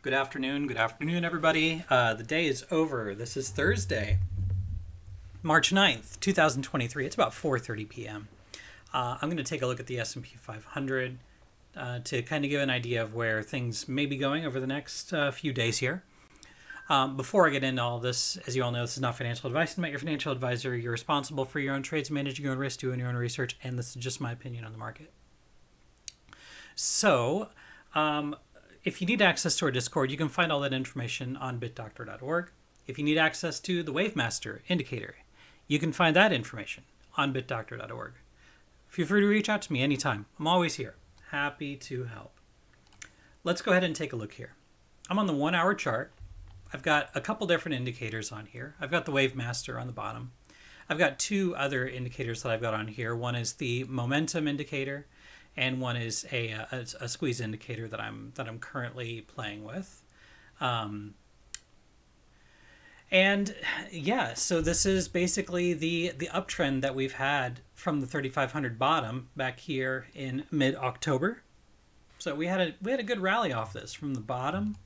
Good afternoon, everybody. The day is over. This is Thursday, March 9th, 2023. It's about 4:30 p.m. I'm going to take a look at the S&P 500 to kind of give an idea of where things may be going over the next few days here. Before I get into all this, as you all know, this is not financial advice. I'm not your financial advisor. You're responsible for your own trades, managing your own risk, doing your own research, and this is just my opinion on the market. So, if you need access to our Discord, you can find all that information on BitDoctor.org. If you need access to the Wavemaster indicator, you can find that information on BitDoctor.org. Feel free to reach out to me anytime. I'm always here. Happy to help. Let's go ahead and take a look here. I'm on the 1 hour chart. I've got a couple different indicators on here. I've got the Wavemaster on the bottom. I've got two other indicators that I've got on here. One is the momentum indicator, and one is a squeeze indicator that I'm currently playing with. And yeah, so this is basically the uptrend that we've had from the 3,500 bottom back here in mid-October. So we had a good rally off this from the bottom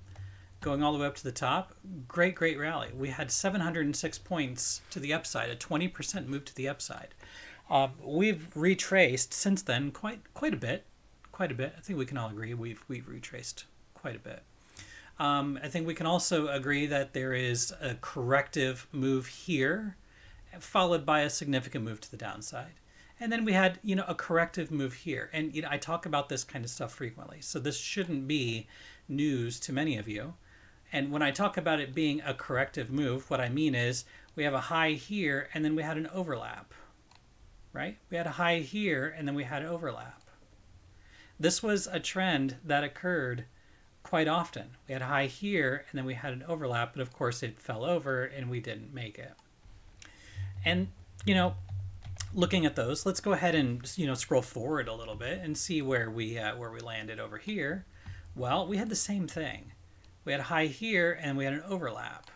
going all the way up to the top. Great rally. We had 706 points to the upside, a 20% move to the upside. We've retraced since then quite a bit. I think we can all agree we've retraced quite a bit. I think we can also agree that there is a corrective move here, followed by a significant move to the downside. And then we had, a corrective move here. And I talk about this kind of stuff frequently, so this shouldn't be news to many of you. And when I talk about it being a corrective move, what I mean is we have a high here, and then we had an overlap. Right? We had a high here, and then we had an overlap. This was a trend that occurred quite often. We had a high here, and then we had an overlap, but of course it fell over, and we didn't make it. And, looking at those, let's go ahead and, scroll forward a little bit and see where we landed over here. Well, we had the same thing. We had a high here, and we had an overlap.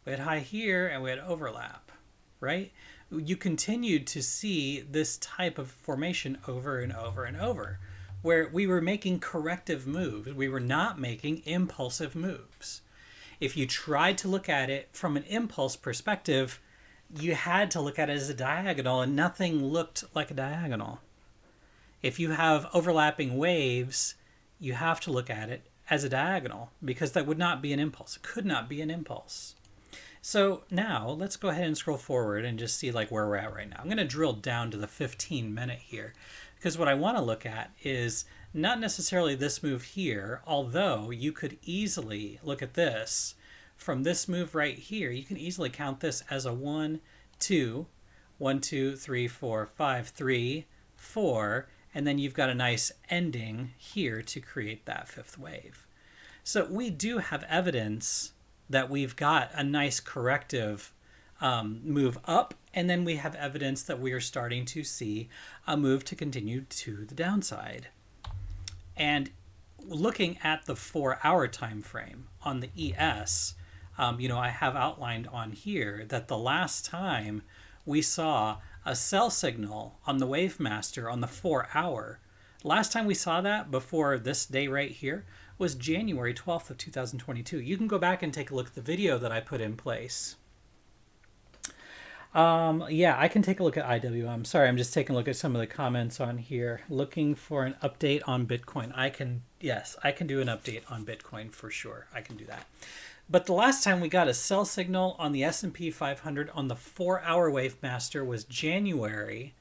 We had a high here, and we had an overlap, right? You continued to see this type of formation over and over and over, where we were making corrective moves. We were not making impulsive moves. If you tried to look at it from an impulse perspective, you had to look at it as a diagonal, and nothing looked like a diagonal. If you have overlapping waves, you have to look at it as a diagonal, because that would not be an impulse. It could not be an impulse. So now let's go ahead and scroll forward and just see where we're at right now. I'm going to drill down to the 15-minute here, because what I want to look at is not necessarily this move here, although you could easily look at this from this move right here. You can easily count this as a 1, 2, 1, 2, 3, 4, 5, 3, 4, and then you've got a nice ending here to create that fifth wave. So we do have evidence that we've got a nice corrective move up, and then we have evidence that we are starting to see a move to continue to the downside. And looking at the 4 hour time frame on the ES, I have outlined on here that the last time we saw a sell signal on the Wavemaster on the 4 hour, last time we saw that before this day right here was January 12th of 2022. You can go back and take a look at the video that I put in place. Yeah, I can take a look at IWM. Sorry, I'm just taking a look at some of the comments on here. Looking for an update on Bitcoin. Yes, I can do an update on Bitcoin for sure. I can do that. But the last time we got a sell signal on the S&P 500 on the 4 hour Wavemaster was January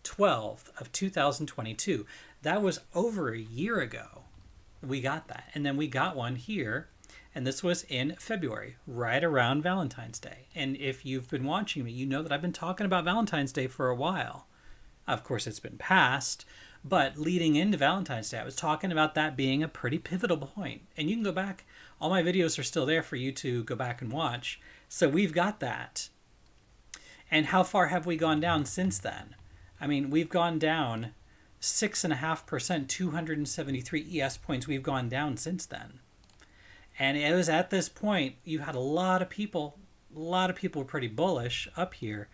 12th of 2022. That was over a year ago. We got that. And then we got one here, and this was in February, right around Valentine's Day. And if you've been watching me, you know that I've been talking about Valentine's Day for a while. Of course, it's been past, but leading into Valentine's Day, I was talking about that being a pretty pivotal point. And you can go back. All my videos are still there for you to go back and watch. So we've got that. And how far have we gone down since then? I mean, we've gone down 6.5%, 273 ES points. We've gone down since then. And it was at this point, you had a lot of people were pretty bullish up here.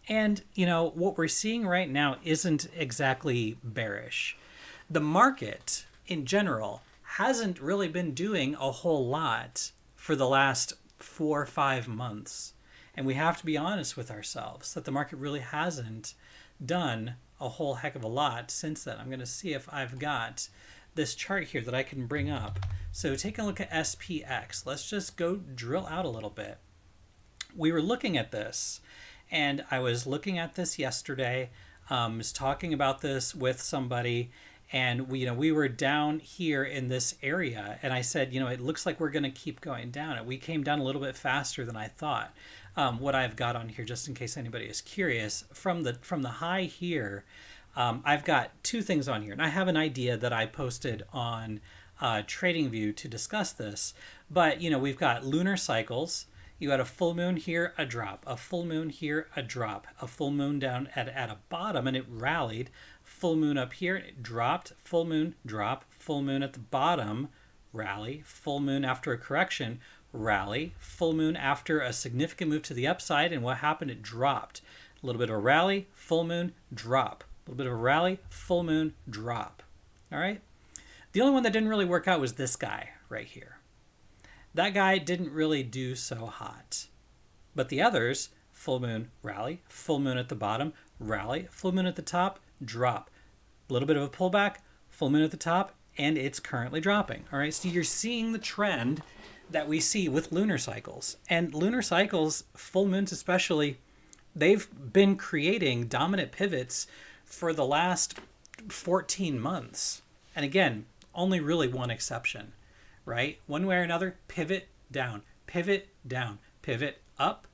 And, what we're seeing right now isn't exactly bearish. The market in general hasn't really been doing a whole lot for the last 4 or 5 months. And we have to be honest with ourselves that the market really hasn't done a whole heck of a lot since then. I'm going to see if I've got this chart here that I can bring up. So take a look at SPX. Let's just go drill out a little bit. We were looking at this, and I was looking at this yesterday. Was talking about this with somebody, and we were down here in this area, and I said, it looks like we're going to keep going down. And we came down a little bit faster than I thought. What I've got on here, just in case anybody is curious, from the high here, I've got two things on here, and I have an idea that I posted on TradingView to discuss this. But we've got lunar cycles. You had a full moon here, a drop, a full moon here, a drop, a full moon down at a bottom, and it rallied. Full moon up here, it dropped, full moon, drop, full moon at the bottom, rally, full moon after a correction, rally, full moon after a significant move to the upside, and what happened? It dropped. A little bit of a rally, full moon, drop. A little bit of a rally, full moon, drop. All right? The only one that didn't really work out was this guy right here. That guy didn't really do so hot. But the others, full moon, rally, full moon at the bottom, rally, full moon at the top, drop. A little bit of a pullback, full moon at the top, and it's currently dropping. All right, so you're seeing the trend that we see with lunar cycles. And lunar cycles, full moons especially, they've been creating dominant pivots for the last 14 months. And again, only really one exception. Right? One way or another, pivot down, pivot down, pivot up,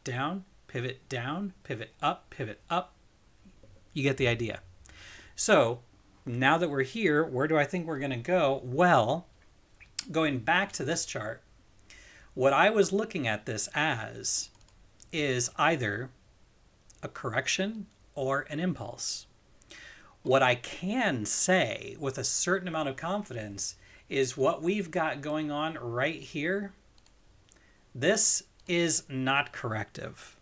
down, pivot down, pivot up, pivot up. You get the idea. So now that we're here, where do I think we're going to go? Well, going back to this chart, what I was looking at this as is either a correction or an impulse. What I can say with a certain amount of confidence is what we've got going on right here. This is not corrective.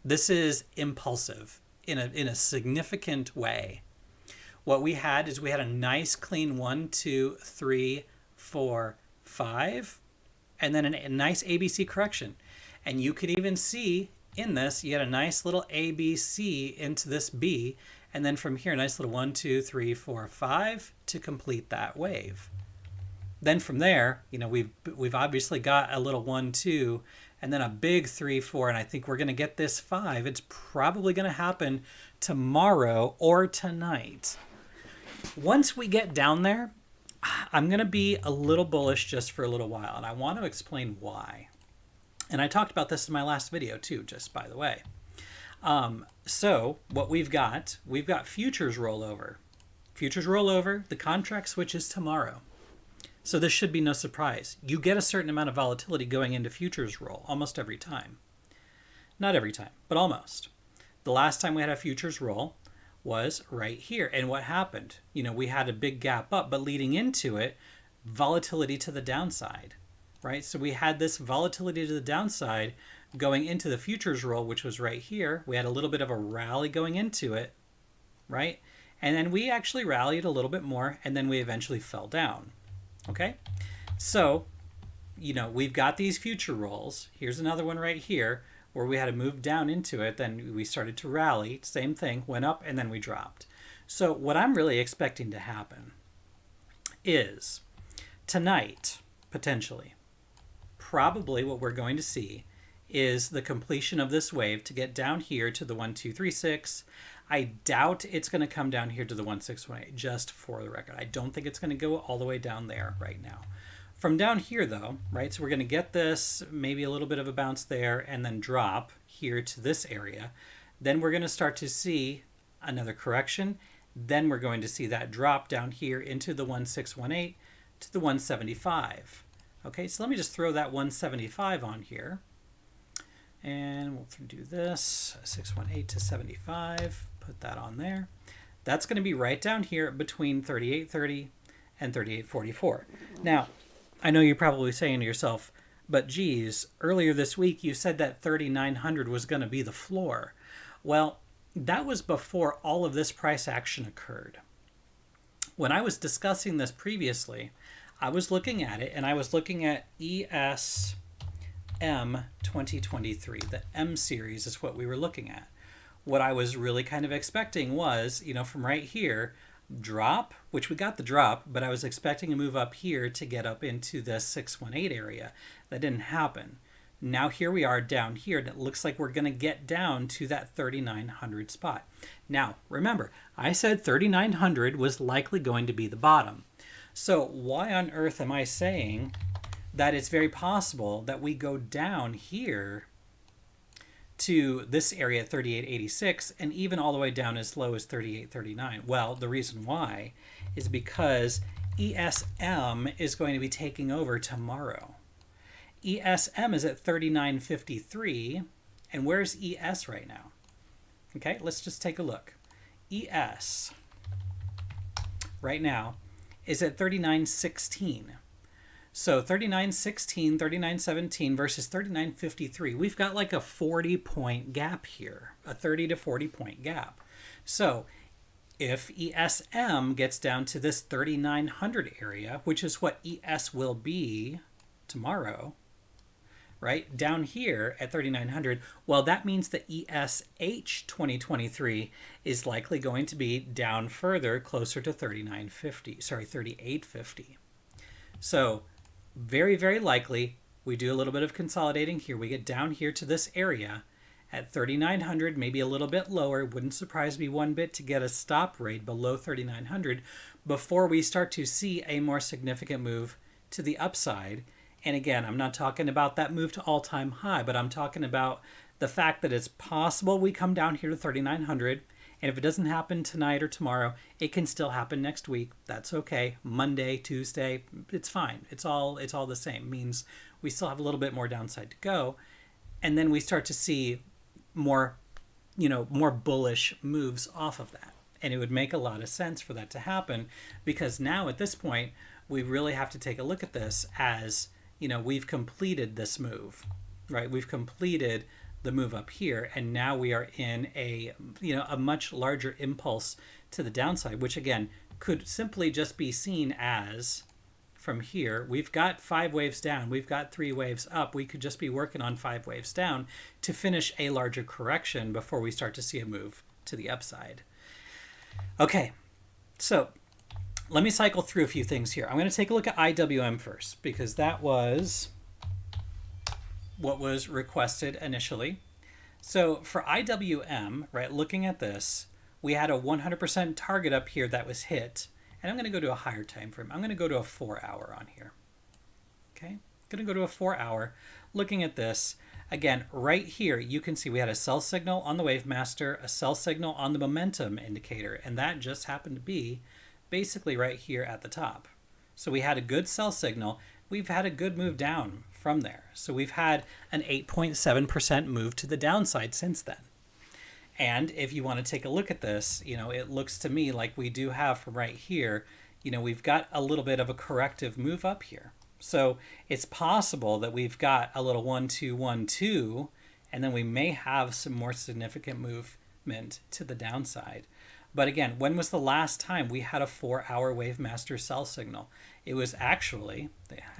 This is impulsive in a significant way. What we had is we had a nice clean 1, 2, 3, 4, 5, and then a nice ABC correction. And you could even see in this, you had a nice little ABC into this B, and then from here, a nice little 1, 2, 3, 4, 5 to complete that wave. Then from there, we've obviously got a little 1, 2, and then a big 3, 4, and I think we're going to get this 5. It's probably going to happen tomorrow or tonight. Once we get down there, I'm going to be a little bullish just for a little while, and I want to explain why. And I talked about this in my last video too, just by the way. So what we've got futures rollover. Futures rollover, the contract switches tomorrow. So this should be no surprise. You get a certain amount of volatility going into futures roll almost every time. Not every time, but almost. The last time we had a futures roll was right here. And what happened? We had a big gap up, but leading into it, volatility to the downside, right? So we had this volatility to the downside going into the futures roll, which was right here. We had a little bit of a rally going into it, right? And then we actually rallied a little bit more, and then we eventually fell down. Okay, so, we've got these future rolls. Here's another one right here where we had to move down into it. Then we started to rally. Same thing, went up, and then we dropped. So what I'm really expecting to happen is tonight, potentially, probably what we're going to see is the completion of this wave to get down here to the 1, 2, 3, 6. I doubt it's going to come down here to the 1618, just for the record. I don't think it's going to go all the way down there right now. From down here, though, right, so we're going to get this, maybe a little bit of a bounce there, and then drop here to this area. Then we're going to start to see another correction. Then we're going to see that drop down here into the 1618 to the 175. Okay, so let me just throw that 175 on here. And we'll do this, 618 to 75, put that on there. That's going to be right down here between 38.30 and 38.44. Now, I know you're probably saying to yourself, but geez, earlier this week you said that 3,900 was going to be the floor. Well, that was before all of this price action occurred. When I was discussing this previously, I was looking at it, and I was looking at ESM 2023. The M series is what we were looking at. What I was really kind of expecting was, from right here, drop, which we got the drop, but I was expecting a move up here to get up into the 618 area. That didn't happen. Now here we are down here, and it looks like we're going to get down to that 3,900 spot. Now, remember, I said 3,900 was likely going to be the bottom. So why on earth am I saying that it's very possible that we go down here to this area at 38.86 and even all the way down as low as 38.39? Well, the reason why is because ESM is going to be taking over tomorrow. ESM is at 39.53, and where's ES right now? Okay, let's just take a look. ES right now is at 39.16. So 39.16, 39.17 versus 39.53. We've got like a 40-point gap here, a 30 to 40-point gap. So if ESM gets down to this 3,900 area, which is what ES will be tomorrow, right, down here at 3,900, well, that means that ESH 2023 is likely going to be down further, closer to 38.50. So very, very likely we do a little bit of consolidating here. We get down here to this area at 3,900, maybe a little bit lower. Wouldn't surprise me one bit to get a stop rate below 3,900 before we start to see a more significant move to the upside. And again, I'm not talking about that move to all-time high, but I'm talking about the fact that it's possible we come down here to 3,900. And if it doesn't happen tonight or tomorrow, it can still happen next week. That's okay. Monday, Tuesday, it's fine. It's all the same. It means we still have a little bit more downside to go. And then we start to see more bullish moves off of that. And it would make a lot of sense for that to happen, because now at this point, we really have to take a look at this as, we've completed this move, right? We've completed the move up here, and now we are in a much larger impulse to the downside, which again could simply just be seen as, from here we've got 5 waves down, we've got 3 waves up, we could just be working on 5 waves down to finish a larger correction before we start to see a move to the upside. Okay, so let me cycle through a few things here. I'm going to take a look at IWM first, because that was what was requested initially. So for IWM, right, looking at this, we had a 100% target up here that was hit. And I'm going to go to a higher time frame. I'm going to go to a 4-hour on here. Okay, I'm going to go to a 4-hour. Looking at this, again, right here, you can see we had a sell signal on the Wave Master, a sell signal on the momentum indicator, and that just happened to be basically right here at the top. So we had a good sell signal. We've had a good move down from there. So we've had an 8.7% move to the downside since then. And if you want to take a look at this, it looks to me like we do have from right here, we've got a little bit of a corrective move up here. So it's possible that we've got a little 1-2-1-2, and then we may have some more significant movement to the downside. But again, when was the last time we had a 4-hour Wave Master sell signal? It was actually,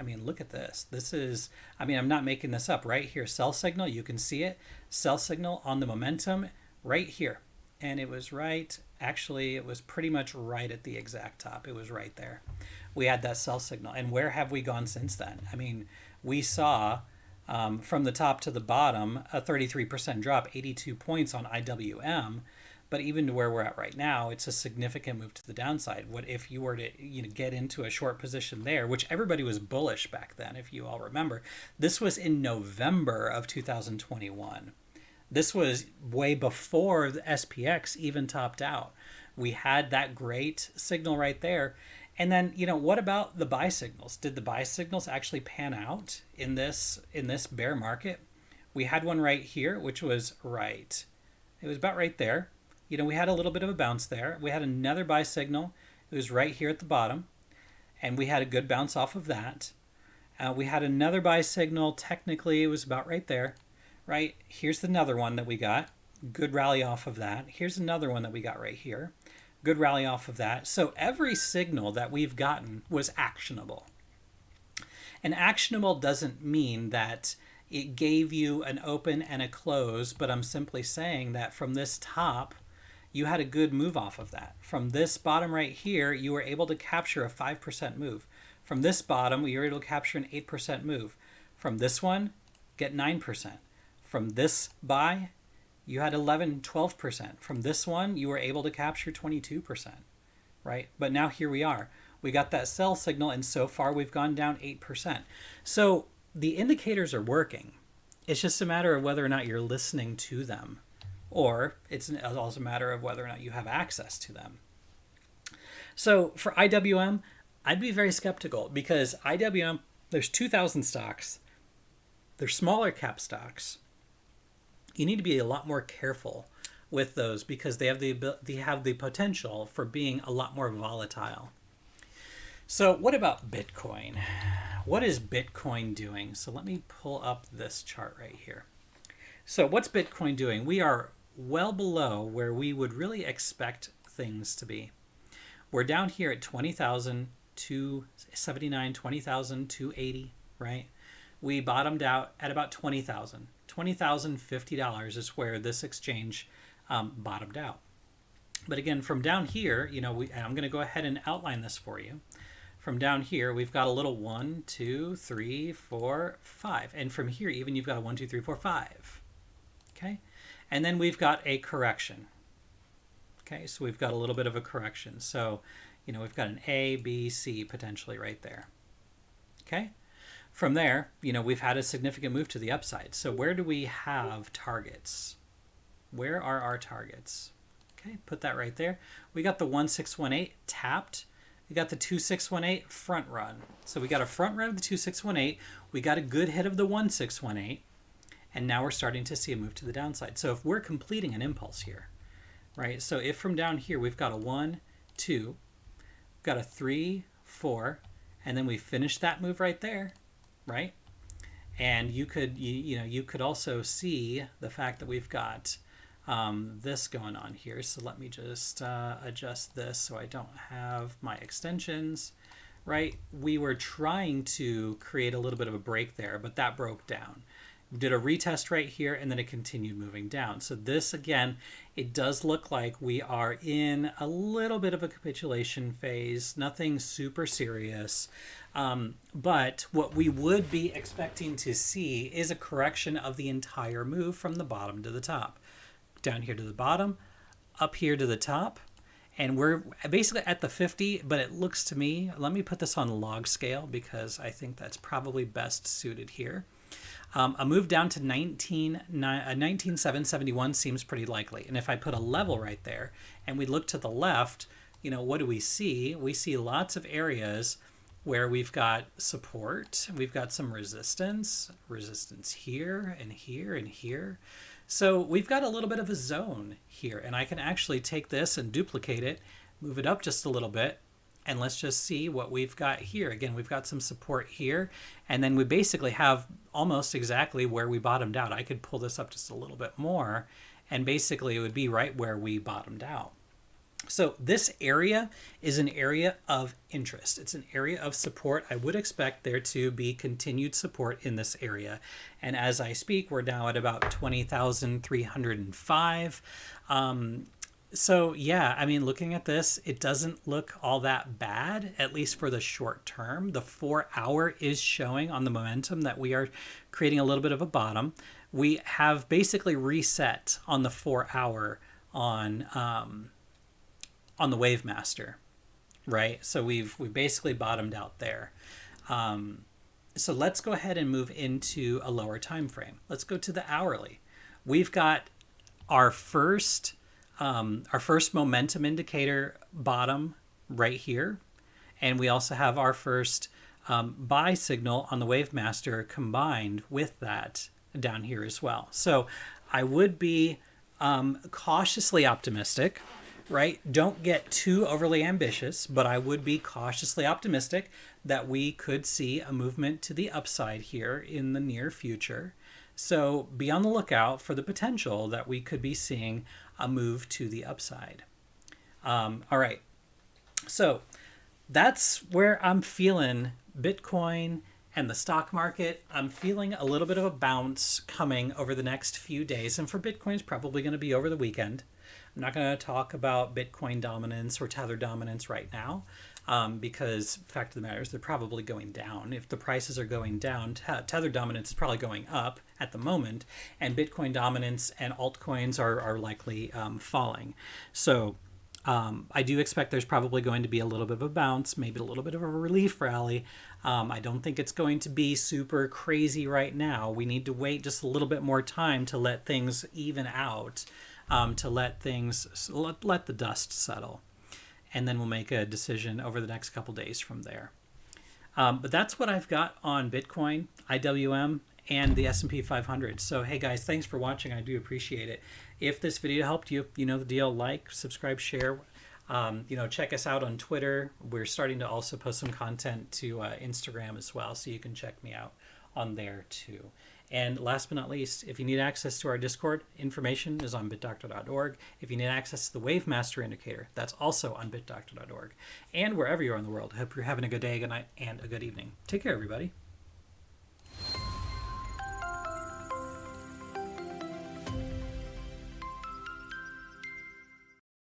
look at this. This is, I'm not making this up. Right here, sell signal, you can see it. Sell signal on the momentum right here. And it was right, actually, it was pretty much right at the exact top. It was right there. We had that sell signal. And where have we gone since then? We saw from the top to the bottom a 33% drop, 82 points on IWM. But even to where we're at right now, it's a significant move to the downside. What if you were to get into a short position there, which everybody was bullish back then, if you all remember. This was in November of 2021. This was way before the SPX even topped out. We had that great signal right there. And then, what about the buy signals? Did the buy signals actually pan out in this bear market? We had one right here, which was right. It was about right there. We had a little bit of a bounce there. We had another buy signal. It was right here at the bottom. And we had a good bounce off of that. We had another buy signal. Technically, it was about right there. Right? Here's another one that we got. Good rally off of that. Here's another one that we got right here. Good rally off of that. So every signal that we've gotten was actionable. An actionable doesn't mean that it gave you an open and a close, but I'm simply saying that from this top, you had a good move off of that. From this bottom right here, you were able to capture a 5% move. From this bottom, you were able to capture an 8% move. From this one, get 9%. From this buy, you had 11, 12%. From this one, you were able to capture 22%, right? But now here we are. We got that sell signal, and so far we've gone down 8%. So the indicators are working. It's just a matter of whether or not you're listening to them, or it's also a matter of whether or not you have access to them. So for IWM, I'd be very skeptical because IWM, there's 2,000 stocks. They're smaller cap stocks. You need to be a lot more careful with those because they have the potential for being a lot more volatile. So what about Bitcoin? What is Bitcoin doing? So let me pull up this chart right here. So what's Bitcoin doing? We are well below where we would really expect things to be. We're down here at 20,279, 20,280, right? We bottomed out at about 20,000. $20,050 is where this exchange bottomed out. But again, from down here, and I'm going to go ahead and outline this for you. From down here, we've got a little 1, 2, 3, 4, 5. And from here, even you've got a 1, 2, 3, 4, 5. Okay? And then we've got a correction. Okay, so we've got a little bit of a correction. So, we've got an A, B, C potentially right there. Okay? From there, we've had a significant move to the upside. So where do we have targets? Where are our targets? Okay, put that right there. We got the 1618 tapped. We got the 2618 front run. So we got a front run of the 2618. We got a good hit of the 1618. And now we're starting to see a move to the downside. So if we're completing an impulse here, right? So if from down here we've got a 1, 2, we've got a 3, 4, and then we finish that move right there, right? And you could also see the fact that we've got this going on here. So let me just adjust this so I don't have my extensions, right? We were trying to create a little bit of a break there, but that broke down. We did a retest right here, and then it continued moving down. So this, again, it does look like we are in a little bit of a capitulation phase, nothing super serious. But what we would be expecting to see is a correction of the entire move from the bottom to the top. Down here to the bottom, up here to the top, and we're basically at the 50, but it looks to me, let me put this on log scale because I think that's probably best suited here. A move down to 19,771 seems pretty likely. And if I put a level right there and we look to the left, what do we see? We see lots of areas where we've got support, we've got some resistance here and here and here. So we've got a little bit of a zone here, and I can actually take this and duplicate it, move it up just a little bit, and let's just see what we've got here. Again, we've got some support here, and then we basically have almost exactly where we bottomed out. I could pull this up just a little bit more, and basically it would be right where we bottomed out. So this area is an area of interest. It's an area of support. I would expect there to be continued support in this area. And as I speak, we're now at about 20,305. So yeah, I mean, looking at this, it doesn't look all that bad, at least for the short term. The 4-hour is showing on the momentum that we are creating a little bit of a bottom. We have basically reset on the 4-hour on the Wave Master, right? So we've basically bottomed out there. So let's go ahead and move into a lower time frame. Let's go to the hourly. We've got our first momentum indicator bottom right here, and we also have our first buy signal on the Wave Master combined with that down here as well. So I would be cautiously optimistic, right? Don't get too overly ambitious, but I would be cautiously optimistic that we could see a movement to the upside here in the near future. So be on the lookout for the potential that we could be seeing a move to the upside. All right. So that's where I'm feeling Bitcoin And the stock market, I'm feeling a little bit of a bounce coming over the next few days. And for Bitcoin, it's probably going to be over the weekend. I'm not going to talk about Bitcoin dominance or Tether dominance right now, because fact of the matter is they're probably going down. If the prices are going down, Tether dominance is probably going up at the moment, and Bitcoin dominance and altcoins are likely falling. So I do expect there's probably going to be a little bit of a bounce, maybe a little bit of a relief rally. I don't think it's going to be super crazy right now. We need to wait just a little bit more time to let things even out, to let the dust settle. And then we'll make a decision over the next couple days from there. But that's what I've got on Bitcoin, IWM, and the S&P 500. So, hey guys, thanks for watching. I do appreciate it. If this video helped you, you know the deal. Like, subscribe, share. Check us out on Twitter. We're starting to also post some content to Instagram as well, so you can check me out on there too. And last but not least, if you need access to our Discord, information is on BitDoctor.org. If you need access to the Wave Master Indicator, that's also on BitDoctor.org. And wherever you are in the world, I hope you're having a good day, good night, and a good evening. Take care, everybody.